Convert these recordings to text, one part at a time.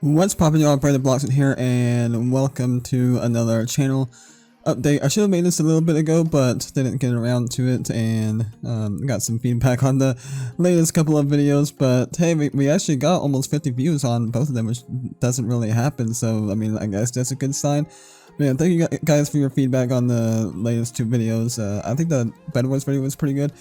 What's poppin', y'all? BrandonBlox'N here, and welcome to another channel update. I should have made this a little bit ago, but didn't get around to it, and got some feedback on the latest couple of videos. But hey, we actually got almost 50 views on both of them, which doesn't really happen. So I mean, I guess that's a good sign. But yeah, thank you guys for your feedback on the latest two videos. I think the Bed Wars video was pretty good.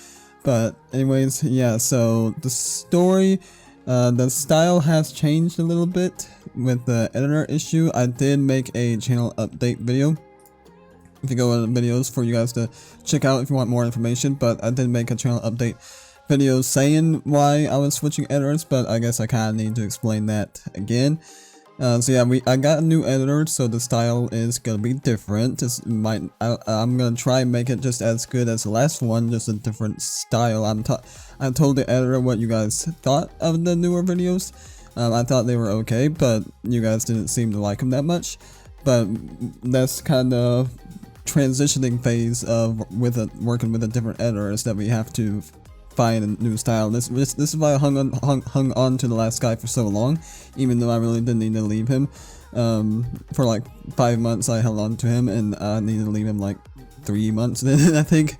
But anyways, yeah. So the story. The style has changed a little bit with the editor issue. I did make a channel update video. If you go to the videos for you guys to check out if you want more information, but I did make a channel update video saying why I was switching editors, but I guess I kind of need to explain that again. So yeah, I got a new editor, so the style is gonna be different. I'm gonna try and make it just as good as the last one, just a different style. I told the editor what you guys thought of the newer videos. I thought they were okay, but you guys didn't seem to like them that much. But that's kind of transitioning phase of working with a different editor, is that we have to find a new style. This is why I hung on to the last guy for so long, even though I really didn't need to leave him. For like 5 months I held on to him, and I needed to leave him like 3 months then, I think,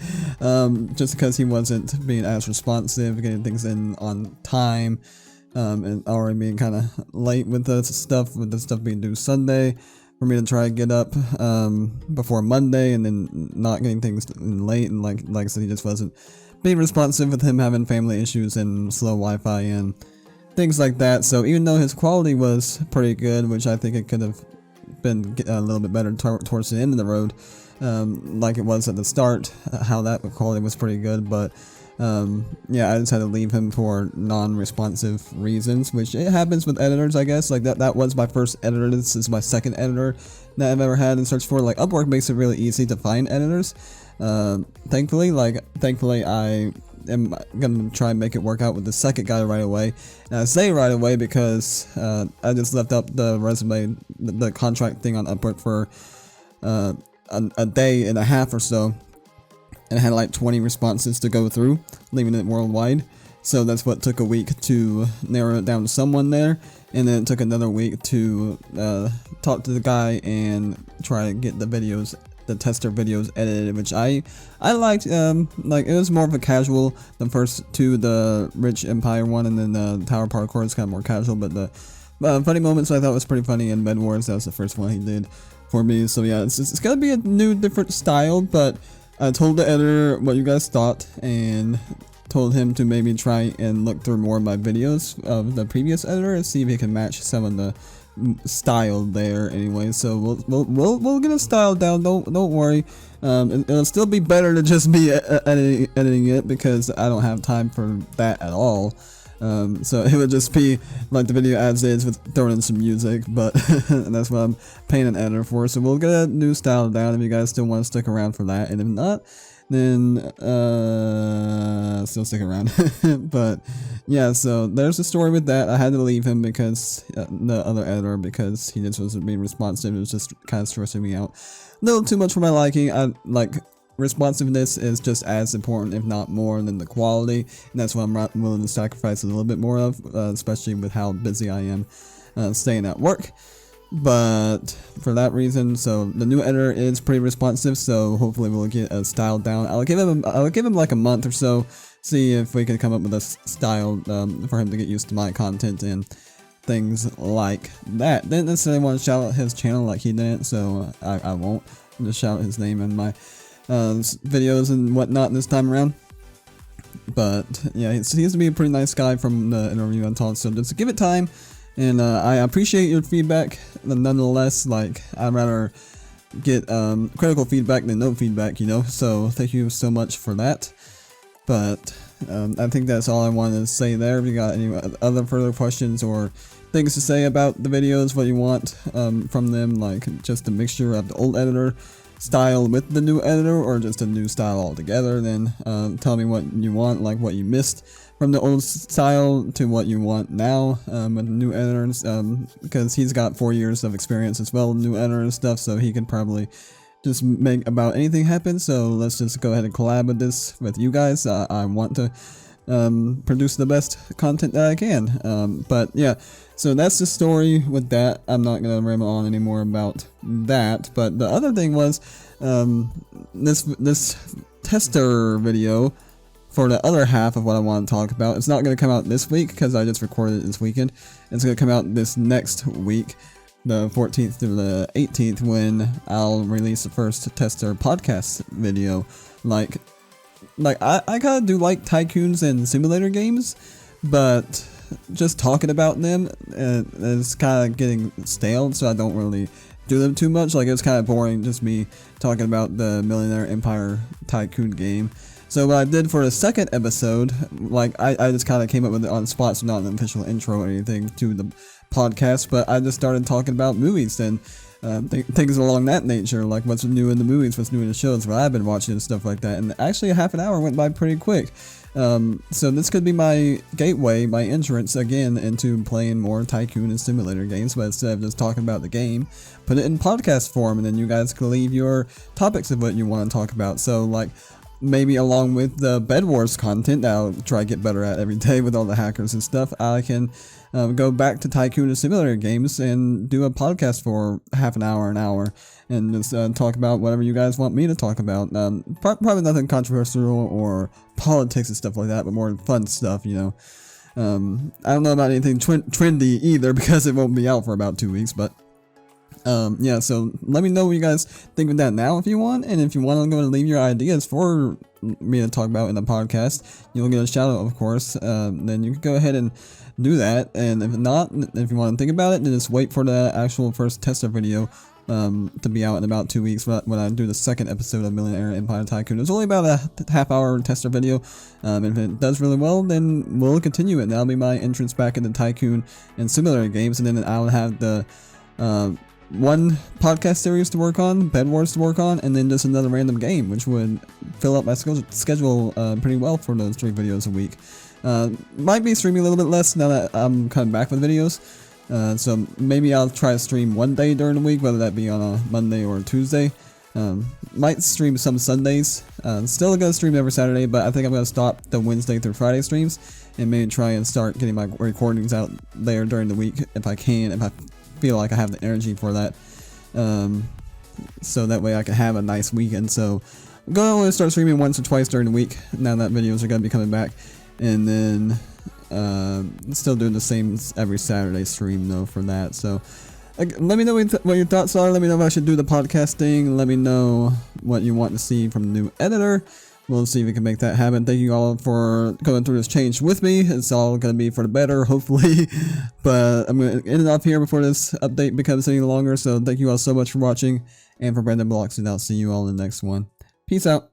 just because he wasn't being as responsive, getting things in on time, and already being kind of late with the stuff being due Sunday for me to try to get up before Monday, and then not getting things in late, and like I said, he just wasn't being responsive with him having family issues and slow Wi-Fi and things like that. So even though his quality was pretty good, which I think it could have been a little bit better towards the end of the road, like it was at the start, how that quality was pretty good, but yeah, I just had to leave him for non-responsive reasons, which it happens with editors, I guess. Like that was my first editor. This is my second editor that I've ever had and searched for. Like Upwork makes it really easy to find editors. Thankfully I am gonna try and make it work out with the second guy right away. And I say right away because I just left up the resume, the contract thing on Upwork for a day and a half or so, and I had like 20 responses to go through, leaving it worldwide. So that's what took a week to narrow it down to someone there, and then it took another week to talk to the guy and try to get the tester videos edited, which I liked. Like it was more of a casual. The first two, the Rich Empire one and then the Tower Parkour, is kind of more casual, but the funny moments I thought was pretty funny. In Bed Wars, that was the first one he did for me. So yeah, it's gonna be a new, different style, but I told the editor what you guys thought and told him to maybe try and look through more of my videos of the previous editor and see if he can match some of the style there. Anyway, so we'll get a style down. Don't worry. It'll still be better to just be editing it, because I don't have time for that at all. So it would just be like the video as is with throwing in some music, but and that's what I'm paying an editor for. So we'll get a new style down if you guys still want to stick around for that, and if not, then still stick around. But yeah, so there's the story with that. I had to leave him because the other editor, because he just wasn't being responsive. It was just kind of stressing me out a little too much for my liking. I like responsiveness is just as important, if not more, than the quality, and that's what I'm willing to sacrifice a little bit more of, especially with how busy I am staying at work. But for that reason, so the new editor is pretty responsive, so hopefully we'll get a style down. I'll give him like a month or so, see if we can come up with a style for him to get used to my content and things like that. Didn't necessarily want to shout out his channel like he didn't, so I won't just shout his name in my videos and whatnot this time around. But yeah, he seems to be a pretty nice guy from the interview I talked, so just give it time. And I appreciate your feedback, nonetheless. Like, I'd rather get critical feedback than no feedback, you know, so thank you so much for that. But I think that's all I wanted to say there. If you got any other further questions or things to say about the videos, what you want from them, like just a mixture of the old editor style with the new editor, or just a new style altogether, then tell me what you want, like what you missed from the old style to what you want now with the new editors, because he's got 4 years of experience as well, new editor and stuff, so he can probably just make about anything happen. So let's just go ahead and collab with this with you guys. I want to produce the best content that I can. But yeah, so that's the story with that. I'm not gonna ramble on anymore about that. But the other thing was this tester video for the other half of what I want to talk about. It's not going to come out this week because I just recorded it this weekend. It's going to come out this next week, the 14th to the 18th, when I'll release the first tester podcast video. Like I kind of do like tycoons and simulator games, but just talking about them is kind of getting stale, so I don't really do them too much. Like, it's kind of boring just me talking about the Millionaire Empire Tycoon game. So what I did for the second episode, like, I just kind of came up with it on the spot, so not an official intro or anything to the podcast, but I just started talking about movies and things along that nature, like what's new in the movies, what's new in the shows, what I've been watching and stuff like that. And actually a half an hour went by pretty quick. So this could be my gateway, my entrance again into playing more tycoon and simulator games, but instead of just talking about the game, put it in podcast form, and then you guys can leave your topics of what you want to talk about. So, like, maybe along with the Bed Wars content that I'll try to get better at every day with all the hackers and stuff, I can go back to tycoon and simulator games and do a podcast for half an hour, and just talk about whatever you guys want me to talk about. Probably nothing controversial or politics and stuff like that, but more fun stuff, you know. I don't know about anything trendy either, because it won't be out for about 2 weeks, but yeah, so let me know what you guys think of that now if you want, and if you want to go and leave your ideas for me to talk about in the podcast, you'll get a shout out, of course. Then you can go ahead and do that, and if not, if you want to think about it, then just wait for the actual first tester video to be out in about 2 weeks when I do the second episode of Millionaire Empire Tycoon. It's only about a half-hour tester video. If it does really well, then we'll continue it. That'll be my entrance back into tycoon and simulator games, and then I'll have the one podcast series to work on, Bed Wars to work on, and then just another random game, which would fill up my schedule pretty well for those 3 videos a week. Might be streaming a little bit less now that I'm coming back with videos, so maybe I'll try to stream one day during the week, whether that be on a Monday or a Tuesday. Might stream some Sundays. Still gonna stream every Saturday, but I think I'm gonna stop the Wednesday through Friday streams and maybe try and start getting my recordings out there during the week if I can, if I feel like I have the energy for that, so that way I can have a nice weekend. So I'm going to start streaming once or twice during the week now that videos are going to be coming back, and then still doing the same every Saturday stream though for that. So let me know what your thoughts are. Let me know if I should do the podcasting. Let me know what you want to see from the new editor. We'll see if we can make that happen. Thank you all for going through this change with me. It's all going to be for the better, hopefully. But I'm going to end it off here before this update becomes any longer. So thank you all so much for watching. And for BrandonBlox'N, I'll see you all in the next one. Peace out.